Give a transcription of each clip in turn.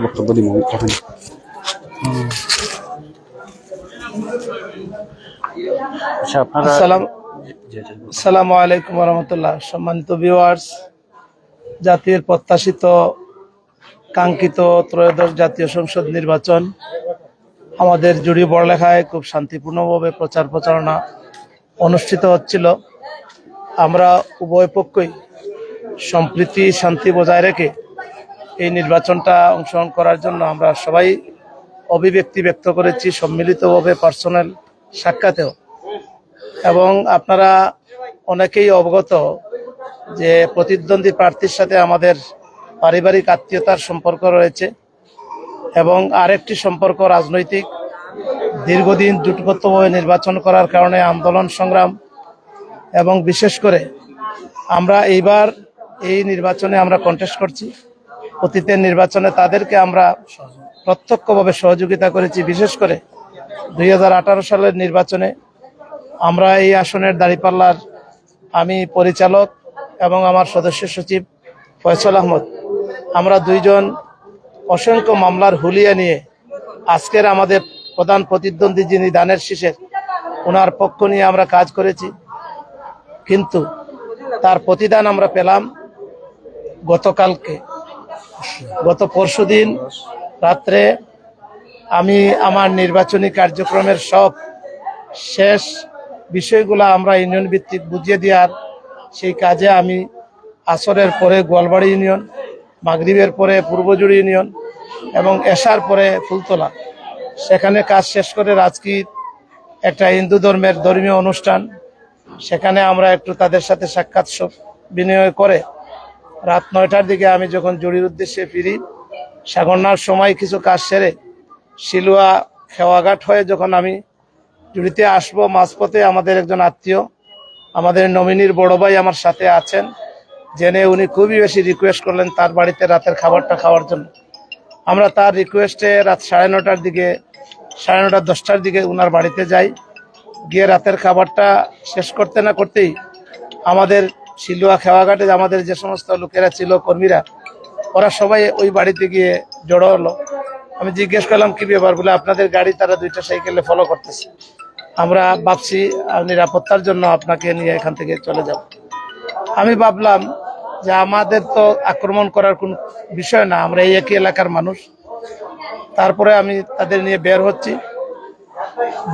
বক্তব্য দিব এখন। আসসালামু আলাইকুম রহমতুল্লাহ। সম্মানিত ভিউয়ার্স, জাতির প্রত্যাশিত কাঙ্ক্ষিত ত্রয়োদশ জাতীয় সংসদ নির্বাচন আমাদের জুড়ি বড়লেখায় খুব শান্তিপূর্ণভাবে প্রচার প্রচারণা অনুষ্ঠিত হচ্ছিল। আমরা উভয় পক্ষই সম্প্রীতি শান্তি বজায় রেখে এই নির্বাচনটা অংশগ্রহণ করার জন্য আমরা সবাই অভিব্যক্তি ব্যক্ত করেছি, সম্মিলিতভাবে পার্সোনাল সাক্ষাতেও। এবং আপনারা অনেকেই অবগত যে প্রতিদ্বন্দ্বী প্রার্থীর সাথে আমাদের পারিবারিক আত্মীয়তার সম্পর্ক রয়েছে এবং আরেকটি সম্পর্ক রাজনৈতিক। দীর্ঘদিন জোটবদ্ধভাবে নির্বাচন করার কারণে আন্দোলন সংগ্রাম এবং বিশেষ করে আমরা এইবার এই নির্বাচনে আমরা কন্টেস্ট করছি। অতীতের নির্বাচনে তাদেরকে আমরা প্রত্যক্ষভাবে সহযোগিতা করেছি। বিশেষ করে 2018 সালের নির্বাচনে আমরা এই আসনের দাঁড়িপাল্লার আমি পরিচালক এবং আমার সদস্য সচিব ফয়সাল আহমদ, আমরা দুইজন অসংখ্য মামলার হুলিয়া নিয়ে আজকের আমাদের প্রধান প্রতিদ্বন্দ্বী যিনি দানের শীষের, ওনার পক্ষ নিয়ে আমরা কাজ করেছি। কিন্তু তার প্রতিদান আমরা পেলাম গতকালকে। গত পরশুদিন রাত্রে আমি আমার নির্বাচনী কার্যক্রমের সব শেষ বিষয়গুলো আমরা ইউনিয়ন ভিত্তিক বুঝিয়ে দেওয়ার সেই কাজে আমি আসরের পরে গোয়ালবাড়ি ইউনিয়ন, মাগরিবের পরে পূর্বজুড়ি ইউনিয়ন এবং এশার পরে ফুলতলা, সেখানে কাজ শেষ করে রাজকীয় একটা হিন্দু ধর্মের ধর্মীয় অনুষ্ঠান, সেখানে আমরা একটু তাদের সাথে সাক্ষাৎ বিনিময় করে রাত 9টার দিকে আমি যখন জুড়ির উদ্দেশ্যে ফিরি, সাগরনার সময় কিছু কাজ সেরে শিলুয়া খেওয়াঘাট হয়ে যখন আমি জুড়িতে আসবো, মাঝপথে আমাদের একজন আত্মীয়, আমাদের নমিনির বড় ভাই আমার সাথে আছেন, জেনে উনি খুবই বেশি রিকোয়েস্ট করলেন তার বাড়িতে রাতের খাবারটা খাওয়ার জন্য। আমরা তার রিকোয়েস্টে রাত 9:30-10টার দিকে ওনার বাড়িতে যাই। গিয়ে রাতের খাবারটা শেষ করতে না করতেই আমাদের শিলুয়া খেওয়াঘাটে আমাদের যে সমস্ত লোকেরা ছিল, কর্মীরা, ওরা সবাই ওই বাড়িতে গিয়ে জড়ো হলো। আমি জিজ্ঞেস করলাম কি ব্যাপার, বলে আপনাদের গাড়ি তারা 2টা সাইকেলে ফলো করতেছে, আমরা ভাবছি নিরাপত্তার জন্য আপনাকে নিয়ে এখান থেকে চলে যাব। আমি ভাবলাম যে আমাদের তো আক্রমণ করার কোন বিষয় না, আমরা এই একই এলাকার মানুষ। তারপরে আমি তাদের নিয়ে বের হচ্ছি।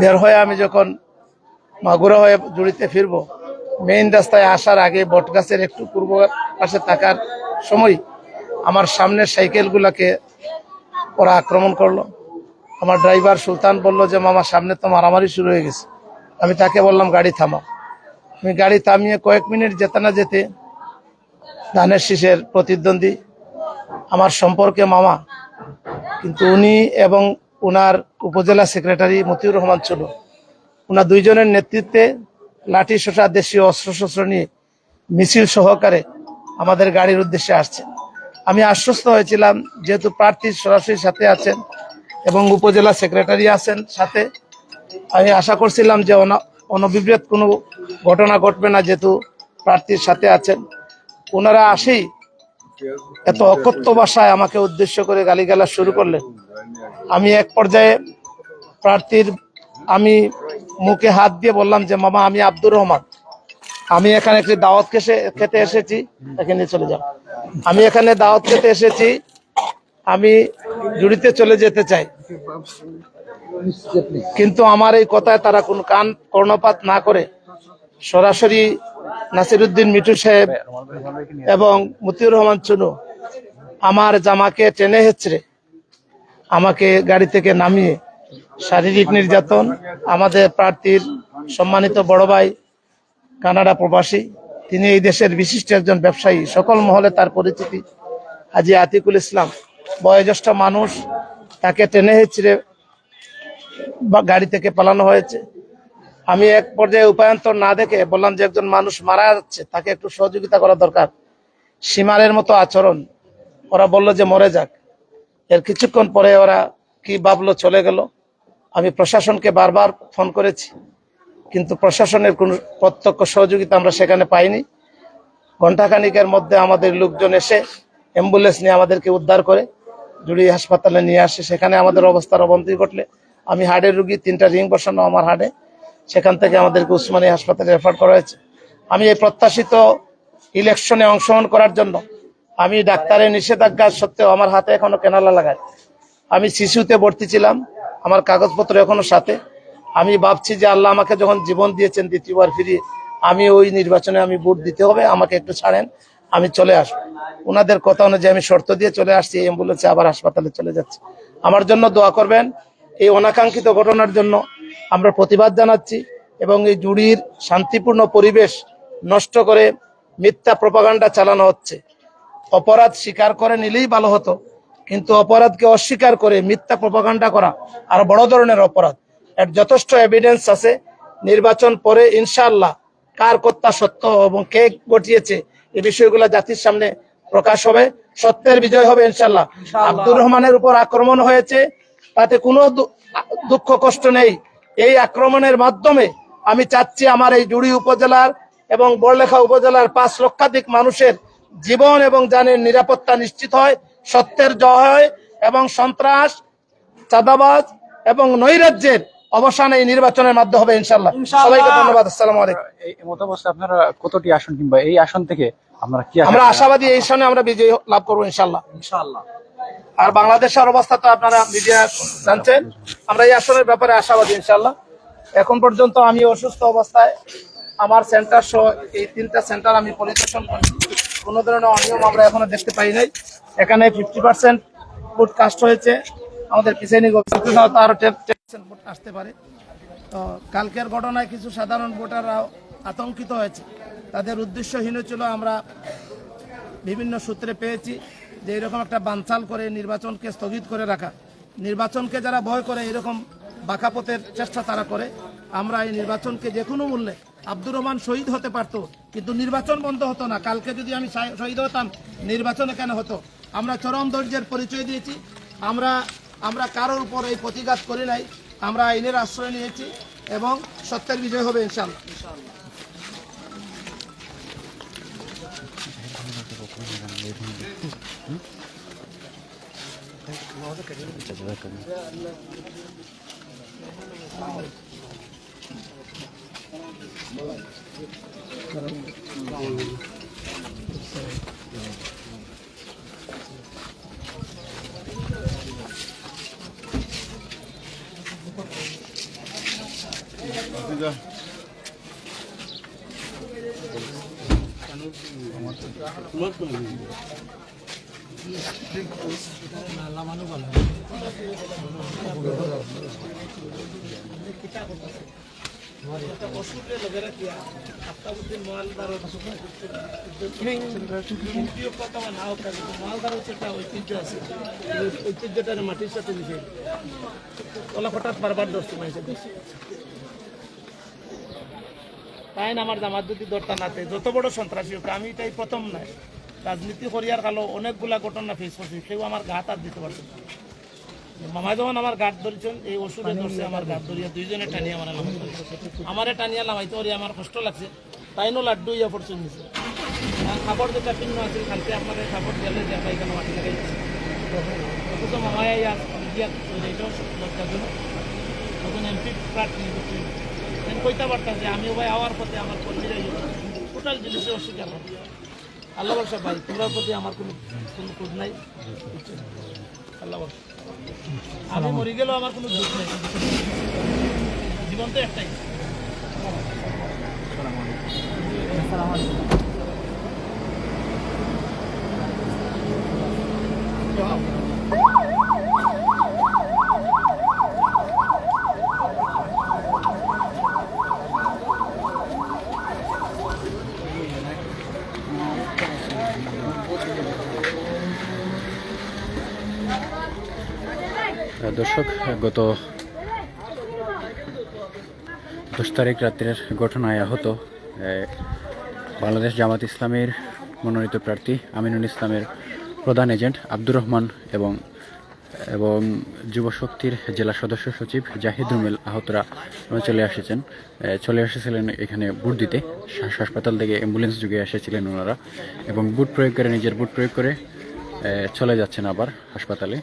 বের হয়ে আমি যখন মাগুরা হয়ে জুড়িতে ফিরবো, মেইন রাস্তায় আসার আগে বটগাছের একটু পূর্ব পাশে থাকার সময় আমার সামনের সাইকেলগুলোকে ওরা আক্রমণ করলো। আমার ড্রাইভার সুলতান বলল যে মামা সামনে তো মারামারি শুরু হয়ে গেছে। আমি তাকে বললাম গাড়ি থামাও। আমি গাড়ি থামিয়ে কয়েক মিনিট যেতে না যেতে ধানের শীষের প্রতিদ্বন্দ্বী, আমার সম্পর্কে মামা, কিন্তু উনি এবং ওনার উপজেলা সেক্রেটারি মতিউর রহমান ছিল, ওনার দুইজনের নেতৃত্বে লাঠি শোষা দেশীয় অস্ত্রশস্ত্র নিয়ে মিছিল সহকারে আমাদের গাড়ির উদ্দেশ্যে আসছে। আমি আশ্বস্ত হয়েছিলাম যেহেতু প্রার্থী সরাসরি সাথে আছেন এবং উপজেলা সেক্রেটারি আছেন সাথে, আমি আশা করছিলাম যে অনবিব্রত কোনো ঘটনা ঘটবে না, যেহেতু প্রার্থীর সাথে আছেন। ওনারা আসেই এত অকথ্য ভাষায় আমাকে উদ্দেশ্য করে গালিগালাজ শুরু করলেন। আমি এক পর্যায়ে প্রার্থীর আমি মুখে হাত দিয়ে বললাম যে মামা আমি আব্দুর রহমান, আমি এখানে একটি দাওয়াত খেতে এসেছি, এখানে চলে যাও, আমি এখানে দাওয়াত খেতে এসেছি, আমি জুড়িতে চলে যেতে চাই। কিন্তু আমার এই কথায় তারা কোন কান কর্ণপাত না করে সরাসরি নাসিরউদ্দিন মিঠু সাহেব এবং মতিউর রহমান চুনু আমার জামাকে টেনে হেঁচড়ে আমাকে গাড়ি থেকে নামিয়ে শারীরিক নির্যাতন, আমাদের প্রার্থীর সম্মানিত বড় ভাই কানাডা প্রবাসী, তিনি এই দেশের বিশিষ্ট একজন ব্যবসায়ী, সকল মহলে তার পরিচিতি, হাজী আতিকুল ইসলাম, বয়োজ্যেষ্ঠ মানুষ, তাকে টেনে হেঁচড়ে গাড়ি থেকে পালানো হয়েছে। আমি এক পর্যায়ে উপায়ন্তর না দেখে বললাম যে একজন মানুষ মারা যাচ্ছে, তাকে একটু সহযোগিতা করা দরকার। সীমারের মতো আচরণ, ওরা বলল যে মরে যাক। এর কিছুক্ষণ পরে ওরা কি ভাবলো চলে গেল। আমি প্রশাসনকে বারবার ফোন করেছি, কিন্তু প্রশাসনের কোন প্রত্যক্ষ সহযোগিতা আমরা সেখানে পাইনি। ঘণ্টাখানিকের মধ্যে আমাদের লোকজন এসে অ্যাম্বুলেন্স নিয়ে আমাদেরকে উদ্ধার করে জুড়ি হাসপাতালে নিয়ে আসে। সেখানে আমাদের অবস্থার অবনতি ঘটলে আমি হার্টের রুগী, 3টা রিং বসানো আমার হার্টে, সেখান থেকে আমাদেরকে উসমানী হাসপাতালে রেফার করা হয়েছে। আমি এই প্রত্যাশিত ইলেকশনে অংশগ্রহণ করার জন্য আমি ডাক্তারের নিষেধাজ্ঞা সত্ত্বেও আমার হাতে এখনো কেনালা লাগায়। আমি শিশুতে ভর্তি ছিলাম, আমার কাগজপত্র এখনো সাথে। আমি ভাবছি যে আল্লাহ আমাকে যখন জীবন দিয়েছেন দ্বিতীয়বার ফিরিয়ে, আমি ওই নির্বাচনে আমি ভোট দিতে হবে, আমাকে একটু ছাড়েন, আমি চলে আসবো। ওনাদের কথা অনুযায়ী আমি শর্ত দিয়ে চলে আসছি, অ্যাম্বুলেন্সে আবার হাসপাতালে চলে যাচ্ছি। আমার জন্য দোয়া করবেন। এই অনাকাঙ্ক্ষিত ঘটনার জন্য আমরা প্রতিবাদ জানাচ্ছি এবং এই জুড়ির শান্তিপূর্ণ পরিবেশ নষ্ট করে মিথ্যা প্রপাগান্ডা চালানো হচ্ছে। অপরাধ স্বীকার করে নিলেই ভালো হতো, কিন্তু অপরাধকে অস্বীকার করে মিথ্যা প্রপাগান্ডা করা আর বড় ধরনের অপরাধ। এর যথেষ্ট এভিডেন্স আছে। নির্বাচন পরে ইনশাআল্লাহ কার কর্তা সত্য এবং কে ঘটিয়েছে এই বিষয়গুলো জাতির সামনে প্রকাশ হবে, সত্যের বিজয় হবে ইনশাআল্লাহ। আব্দুর রহমানের উপর আক্রমণ হয়েছে, তাতে কোনো দুঃখ কষ্ট নেই। এই আক্রমণের মাধ্যমে আমি চাচ্ছি আমার এই জুড়ি উপজেলার এবং বড়লেখা উপজেলার 5 লক্ষাধিক মানুষের জীবন এবং জানের নিরাপত্তা নিশ্চিত হয়, সত্যের জয় হয় এবং সন্ত্রাস, চাঁদাবাজ এবং নৈরাজ্যের অবসান এই নির্বাচনের মাধ্যমে হবে ইনশাআল্লাহ। সবাইকে ধন্যবাদ। আসসালামু আলাইকুম। এই মতাবস্থায় আপনারা কতটি আসন কিংবা এই আসন থেকে আপনারা কি আমরা আশাবাদী এই আসনে আমরা বিজয় লাভ করবো ইনশাআল্লাহ। আর বাংলাদেশের অবস্থা তো আপনারা মিডিয়া জানছেন, আমরা এই আসনের ব্যাপারে আশাবাদী ইনশাআল্লাহ। এখন পর্যন্ত আমি অসুস্থ অবস্থায় আমার সেন্টার সহ এই 3টা সেন্টার আমি পরিদর্শন করছি, কোনো ধরনের অনিয়ম আমরা এখনো দেখতে পাই নাই। এখানে 50% ভোট কাস্ট হয়েছে, আমাদের প্রিসাইডিং অফিসার আরো 10% ভোট আসতে পারে। তো কালকের ঘটনায় কিছু সাধারণ ভোটাররা আতঙ্কিত হয়েছে, তাদের উদ্দেশ্যহীন ছিল। আমরা বিভিন্ন সূত্রে পেয়েছি যে এরকম একটা বানচাল করে নির্বাচনকে স্থগিত করে রাখা, নির্বাচনকে যারা ভয় করে এরকম বাঁকাপথের চেষ্টা তারা করে। আমরা এই নির্বাচনকে যে কোনো মূল্যে, আব্দুর রহমান শহীদ হতে পারতো কিন্তু নির্বাচন বন্ধ হতো না। কালকে যদি আমি শহীদ হতাম, নির্বাচন কেন হতো? আমরা চরম ধৈর্যের পরিচয় দিয়েছি। আমরা কারোর উপর এই প্রতিঘাত করি নাই, আমরা আইনের আশ্রয় নিয়েছি এবং সত্যের বিজয় হবে ইনশাআল্লাহ। ঐতিহ্যটার মাটির সাথে মিশে হঠাৎ বারবার দোস্ত মাইছে তাই না। আমার জামাত যদি দরটা নাতে যত বড় সন্ত্রাসী হোক, আমি এটাই প্রথম নাই রাজনীতি করিয়ার কালো অনেকগুলা ঘটনা ফেস করছি, কেউ আমার ঘাট আর দিতে পারছে না। মামা যখন আমার গাঠ ধরেছেন, এই ওষুধে ধরছে আমার গাঠ ধরিয়া, দুইজনে টানিয়া আমার আমারে টানিয়া নামাইতে ওরে আমার কষ্ট লাগছে। তাইনও লাড্ডু ইয়া পড়ছেন নিছে খাবার যেটা ভিন্ন আছে, কালকে আপনাদের খাবার গেলে দেখা এখানে মাটি লাগাই অথচ মামায় এটাও লজ্জাজনক। তখন এমপি প্রার্থী কইতে পারতাম যে আমি ভাই আওয়ার পথে আমার কর্মীরা টোটাল জিনিসে অস্বীকার করতে। আল্লাহ বর্ষা ভাই, তোমরার প্রতি আমার কোনো খোঁজ নাই। আল্লাহ বর্ষা, আমি মরে গেলেও আমার কোনো দুঃখ নেই, জীবন তো একটাই। দর্শক, গত 10 তারিখ রাত্রের ঘটনায় আহত বাংলাদেশ জামাত ইসলামের মনোনীত প্রার্থী আমিনুল ইসলামের প্রধান এজেন্ট আব্দুর রহমান এবং যুব শক্তির জেলা সদস্য সচিব জাহিদ রুমেল আহতরা চলে এসেছিলেন এখানে ভোট দিতে। হাসপাতাল থেকে অ্যাম্বুলেন্স যুগে এসেছিলেন ওনারা এবং নিজের ভোট প্রয়োগ করে চলে যাচ্ছেন আবার হাসপাতালে।